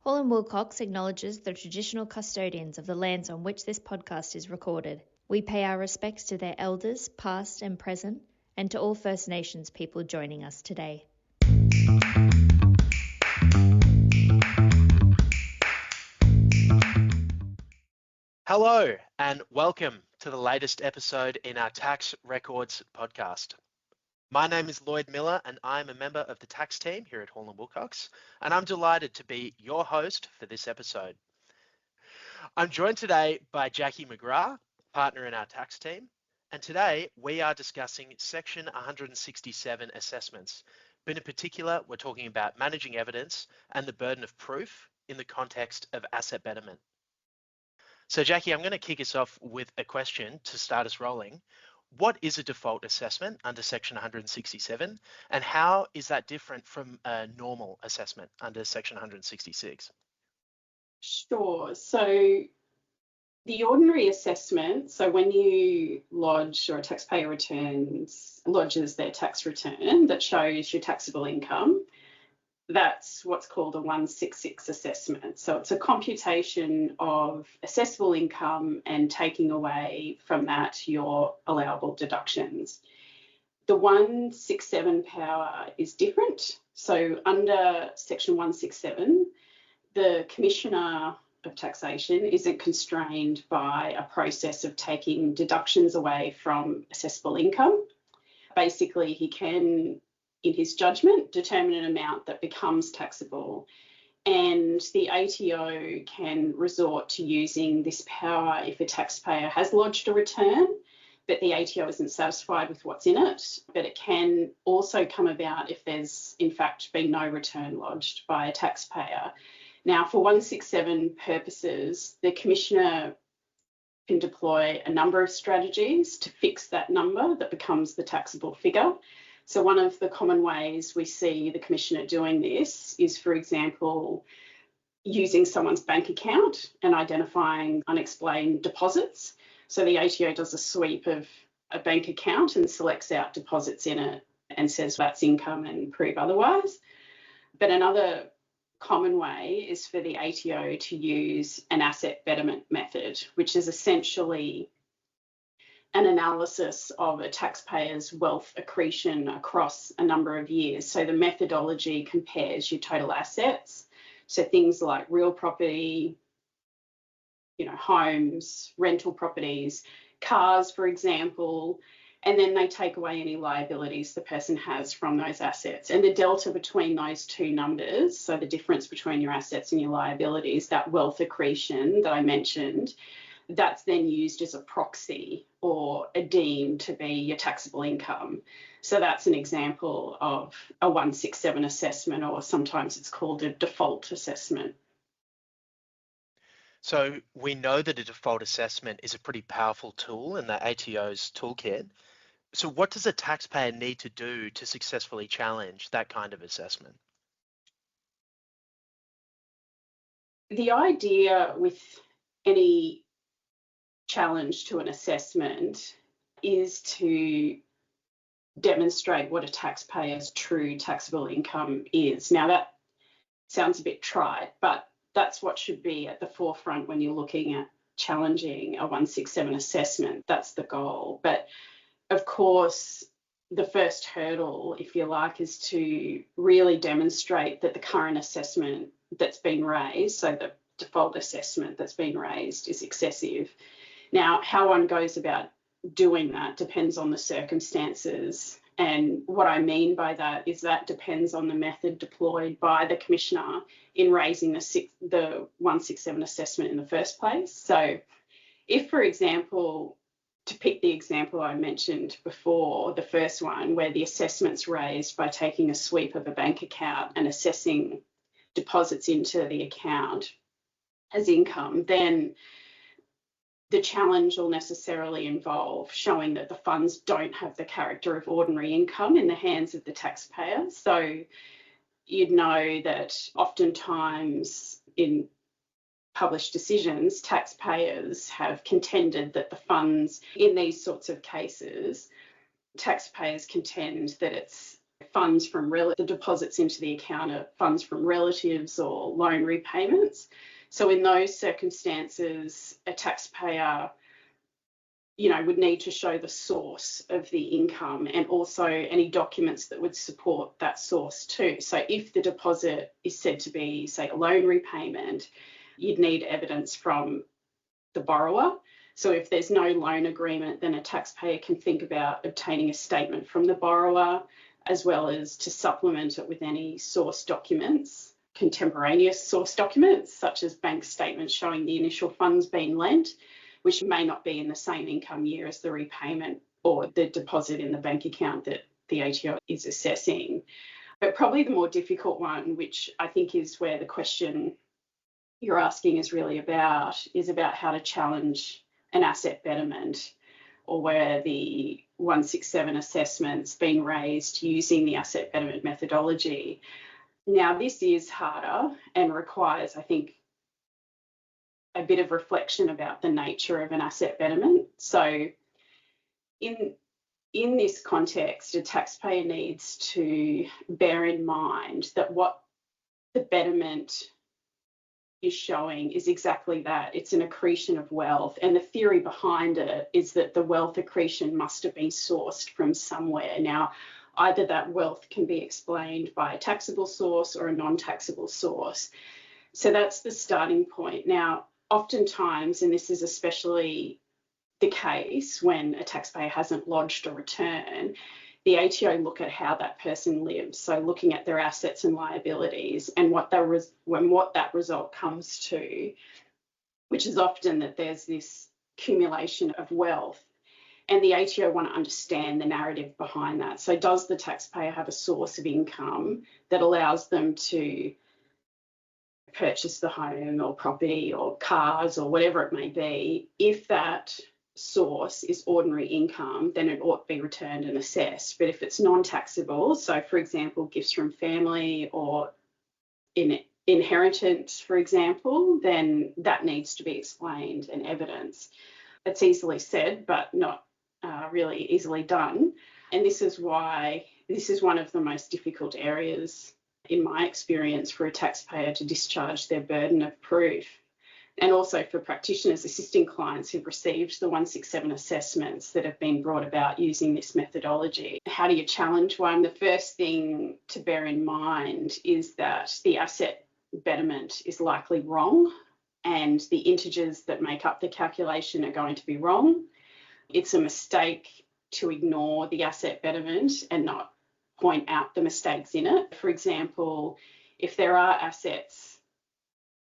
Hall & Wilcox acknowledges the traditional custodians of the lands on which this podcast is recorded. We pay our respects to their elders, past and present, and to all First Nations people joining us today. Hello and welcome to the latest episode in our Tax Records podcast. My name is Lloyd Miller and I'm a member of the tax team here at Hall & Wilcox, and I'm delighted to be your host for this episode. I'm joined today by Jackie McGrath, partner in our tax team, and today we are discussing Section 167 assessments. But in particular, we're talking about managing evidence and the burden of proof in the context of asset betterment. So Jackie, I'm going to kick us off with a question to start us rolling. What is a default assessment under Section 167, and how is that different from a normal assessment under Section 166? Sure. So the ordinary assessment, so when you lodge or a taxpayer lodges their tax return that shows your taxable income, that's what's called a 166 assessment. So it's a computation of assessable income and taking away from that your allowable deductions. The 167 power is different. So under Section 167, the Commissioner of Taxation isn't constrained by a process of taking deductions away from assessable income. Basically, he can, in his judgment, determine an amount that becomes taxable, and the ATO can resort to using this power if a taxpayer has lodged a return, but the ATO isn't satisfied with what's in it. But it can also come about if there's in fact been no return lodged by a taxpayer. Now, for 167 purposes, the Commissioner can deploy a number of strategies to fix that number that becomes the taxable figure. So one of the common ways we see the Commissioner doing this is, for example, using someone's bank account and identifying unexplained deposits. So the ATO does a sweep of a bank account and selects out deposits in it and says that's income and prove otherwise. But another common way is for the ATO to use an asset betterment method, which is essentially an analysis of a taxpayer's wealth accretion across a number of years. So the methodology compares your total assets, so things like real property, homes, rental properties, cars, for example, and then they take away any liabilities the person has from those assets. And the delta between those two numbers, so the difference between your assets and your liabilities, that wealth accretion that I mentioned, that's then used as a proxy or a deem to be your taxable income. So that's an example of a 167 assessment, or sometimes it's called a default assessment. So we know that a default assessment is a pretty powerful tool in the ATO's toolkit. So what does a taxpayer need to do to successfully challenge that kind of assessment? The idea with any challenge to an assessment is to demonstrate what a taxpayer's true taxable income is. Now that sounds a bit trite, but that's what should be at the forefront when you're looking at challenging a 167 assessment. That's the goal. But of course, the first hurdle, if you like, is to really demonstrate that the current assessment that's been raised, so the default assessment that's been raised, is excessive. Now, how one goes about doing that depends on the circumstances. And what I mean by that is that depends on the method deployed by the Commissioner in raising the 167 assessment in the first place. So if, for example, to pick the example I mentioned before, the first one, where the assessment's raised by taking a sweep of a bank account and assessing deposits into the account as income, then the challenge will necessarily involve showing that the funds don't have the character of ordinary income in the hands of the taxpayer. So you'd know that oftentimes in published decisions, taxpayers have contended that the funds in these sorts of cases, taxpayers contend that it's funds from the deposits into the account are funds from relatives or loan repayments. So in those circumstances, a taxpayer, would need to show the source of the income and also any documents that would support that source too. So if the deposit is said to be, say, a loan repayment, you'd need evidence from the borrower. So if there's no loan agreement, then a taxpayer can think about obtaining a statement from the borrower, as well as to supplement it with any source documents, contemporaneous source documents, such as bank statements showing the initial funds being lent, which may not be in the same income year as the repayment or the deposit in the bank account that the ATO is assessing. But probably the more difficult one, which I think is where the question you're asking is really about, is about how to challenge an asset betterment, or where the 167 assessment's been raised using the asset betterment methodology. Now, this is harder and requires, I think, a bit of reflection about the nature of an asset betterment. So in this context, a taxpayer needs to bear in mind that what the betterment is showing is exactly that. It's an accretion of wealth. And the theory behind it is that the wealth accretion must have been sourced from somewhere. Now, either that wealth can be explained by a taxable source or a non-taxable source. So that's the starting point. Now, oftentimes, and this is especially the case when a taxpayer hasn't lodged a return, the ATO look at how that person lives. So looking at their assets and liabilities and what that result comes to, which is often that there's this accumulation of wealth. And the ATO want to understand the narrative behind that. So does the taxpayer have a source of income that allows them to purchase the home or property or cars or whatever it may be? If that source is ordinary income, then it ought to be returned and assessed. But if it's non-taxable, so for example, gifts from family or inheritance, for example, then that needs to be explained and evidenced. It's easily said, but not really easily done. And this is why this is one of the most difficult areas, in my experience, for a taxpayer to discharge their burden of proof. And also for practitioners assisting clients who've received the 167 assessments that have been brought about using this methodology. How do you challenge one? The first thing to bear in mind is that the asset betterment is likely wrong, and the integers that make up the calculation are going to be wrong. It's a mistake to ignore the asset betterment and not point out the mistakes in it. For example, if there are assets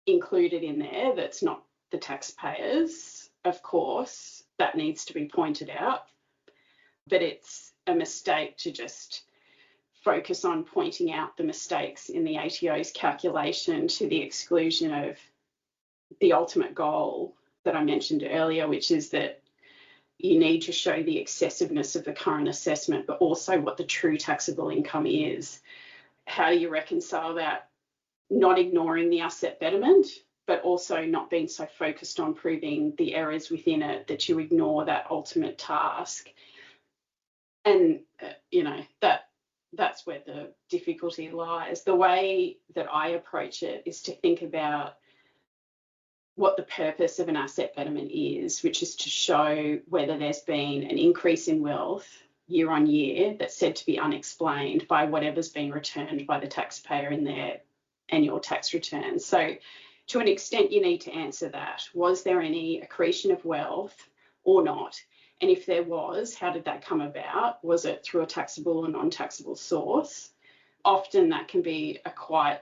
included in there that's not the taxpayers, of course, that needs to be pointed out. But it's a mistake to just focus on pointing out the mistakes in the ATO's calculation to the exclusion of the ultimate goal that I mentioned earlier, which is that you need to show the excessiveness of the current assessment, but also what the true taxable income is. How do you reconcile that? Not ignoring the asset betterment, but also not being so focused on proving the errors within it that you ignore that ultimate task. And, that's where the difficulty lies. The way that I approach it is to think about what the purpose of an asset betterment is, which is to show whether there's been an increase in wealth year on year that's said to be unexplained by whatever's been returned by the taxpayer in their annual tax returns. So to an extent, you need to answer that. Was there any accretion of wealth or not? And if there was, how did that come about? Was it through a taxable or non-taxable source? Often that can be a quite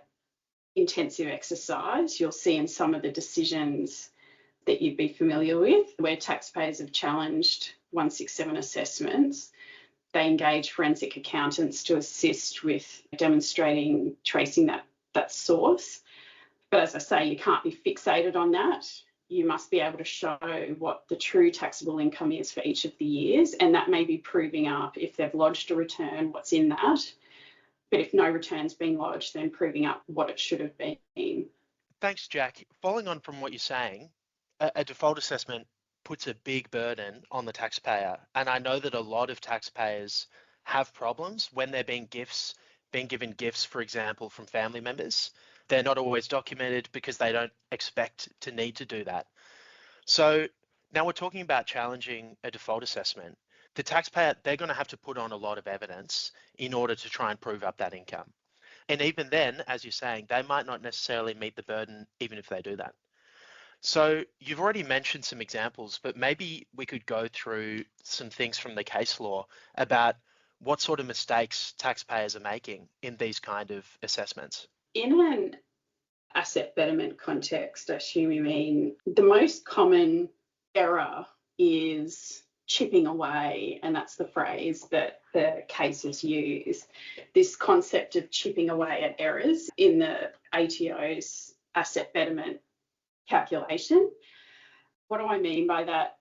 intensive exercise. You'll see in some of the decisions that you'd be familiar with where taxpayers have challenged 167 assessments. They engage forensic accountants to assist with demonstrating, tracing that source. But as I say, you can't be fixated on that. You must be able to show what the true taxable income is for each of the years, and that may be proving up, if they've lodged a return, what's in that. But if no return's been lodged, then proving up what it should have been. Thanks, Jack. Following on from what you're saying, a default assessment puts a big burden on the taxpayer. And I know that a lot of taxpayers have problems when they're being given gifts, for example, from family members. They're not always documented because they don't expect to need to do that. So now we're talking about challenging a default assessment. The taxpayer, they're going to have to put on a lot of evidence in order to try and prove up that income. And even then, as you're saying, they might not necessarily meet the burden even if they do that. So you've already mentioned some examples, but maybe we could go through some things from the case law about what sort of mistakes taxpayers are making in these kind of assessments. In an asset betterment context, I assume you mean the most common error is chipping away, and that's the phrase that the cases use. This concept of chipping away at errors in the ATO's asset betterment calculation. What do I mean by that?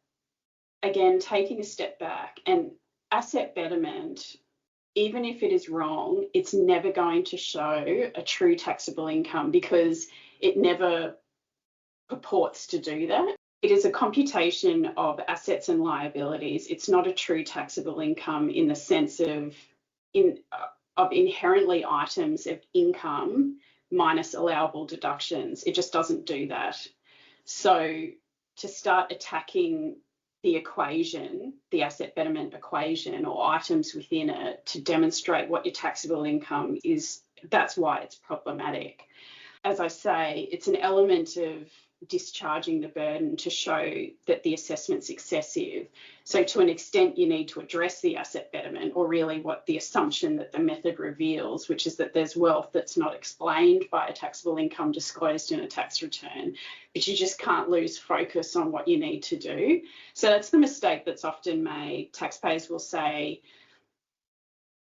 Again, taking a step back, and asset betterment, even if it is wrong, it's never going to show a true taxable income because it never purports to do that. It is a computation of assets and liabilities. It's not a true taxable income in the sense of inherently items of income minus allowable deductions. It just doesn't do that. So to start attacking the equation, the asset betterment equation or items within it to demonstrate what your taxable income is, that's why it's problematic. As I say, it's an element of discharging the burden to show that the assessment's excessive. So to an extent, you need to address the asset betterment, or really what the assumption that the method reveals, which is that there's wealth that's not explained by a taxable income disclosed in a tax return, but you just can't lose focus on what you need to do. So that's the mistake that's often made. Taxpayers will say,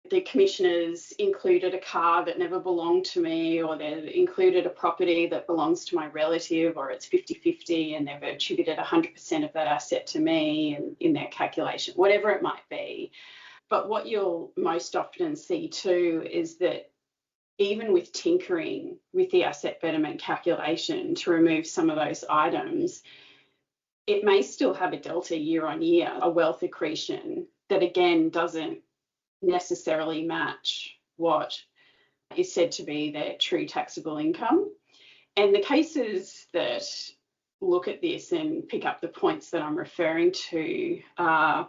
the commissioners included a car that never belonged to me, or they've included a property that belongs to my relative, or it's 50-50 and they've attributed 100% of that asset to me and in their calculation, whatever it might be. But what you'll most often see too is that even with tinkering with the asset betterment calculation to remove some of those items, it may still have a delta year on year, a wealth accretion that again doesn't necessarily match what is said to be their true taxable income. And the cases that look at this and pick up the points that I'm referring to are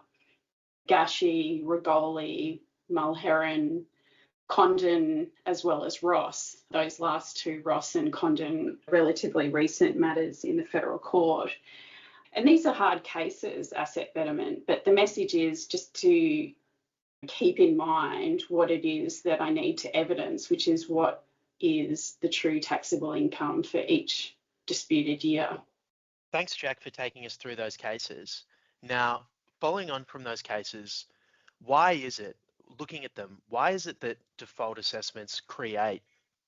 Gashi, Rigoli, Mulheron, Condon, as well as Ross. Those last two, Ross and Condon, relatively recent matters in the federal court. And these are hard cases, asset betterment, but the message is just to keep in mind what it is that I need to evidence, which is what is the true taxable income for each disputed year. Thanks, Jack, for taking us through those cases. Now, following on from those cases, why is it, looking at them, why is it that default assessments create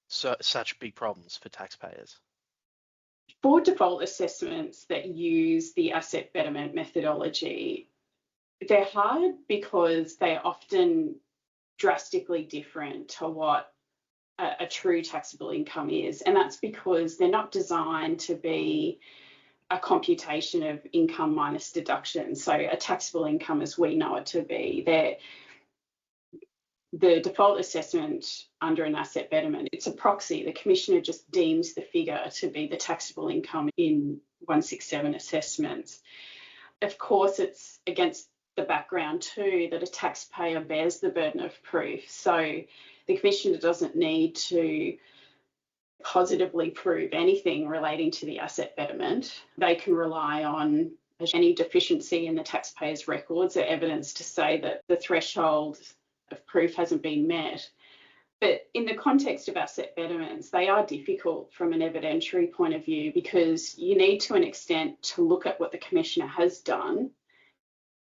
such big problems for taxpayers? For default assessments that use the asset betterment methodology, they're hard because they're often drastically different to what a true taxable income is. And that's because they're not designed to be a computation of income minus deduction. So a taxable income as we know it to be, the default assessment under an asset betterment, it's a proxy. The commissioner just deems the figure to be the taxable income in 167 assessments. Of course, it's against the background too that a taxpayer bears the burden of proof. So the commissioner doesn't need to positively prove anything relating to the asset betterment. They can rely on any deficiency in the taxpayer's records or evidence to say that the threshold of proof hasn't been met. But in the context of asset betterments, they are difficult from an evidentiary point of view because you need to an extent to look at what the commissioner has done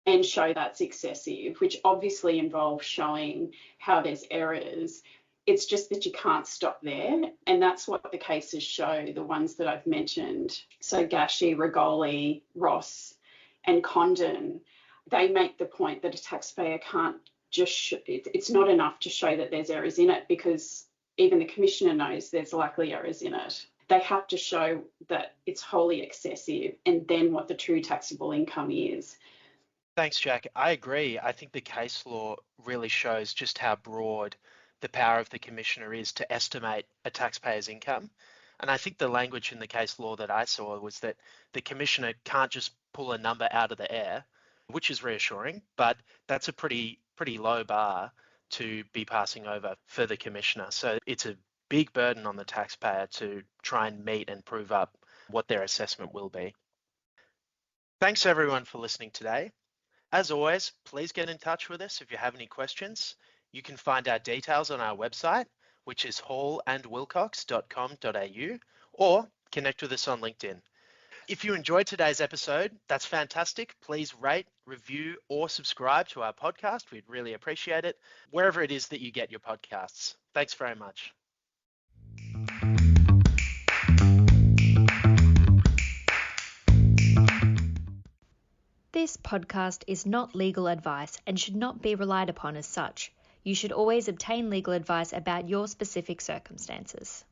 and show that's excessive, which obviously involves showing how there's errors. It's just that you can't stop there. And that's what the cases show, the ones that I've mentioned. So Gashi, Rigoli, Ross, and Condon, they make the point that a taxpayer can't just, it's not enough to show that there's errors in it because even the commissioner knows there's likely errors in it. They have to show that it's wholly excessive and then what the true taxable income is. Thanks, Jack. I agree. I think the case law really shows just how broad the power of the commissioner is to estimate a taxpayer's income. And I think the language in the case law that I saw was that the commissioner can't just pull a number out of the air, which is reassuring, but that's a pretty low bar to be passing over for the commissioner. So it's a big burden on the taxpayer to try and meet and prove up what their assessment will be. Thanks everyone for listening today. As always, please get in touch with us if you have any questions. You can find our details on our website, which is hallandwilcox.com.au, or connect with us on LinkedIn. If you enjoyed today's episode, that's fantastic. Please rate, review, or subscribe to our podcast. We'd really appreciate it, wherever it is that you get your podcasts. Thanks very much. This podcast is not legal advice and should not be relied upon as such. You should always obtain legal advice about your specific circumstances.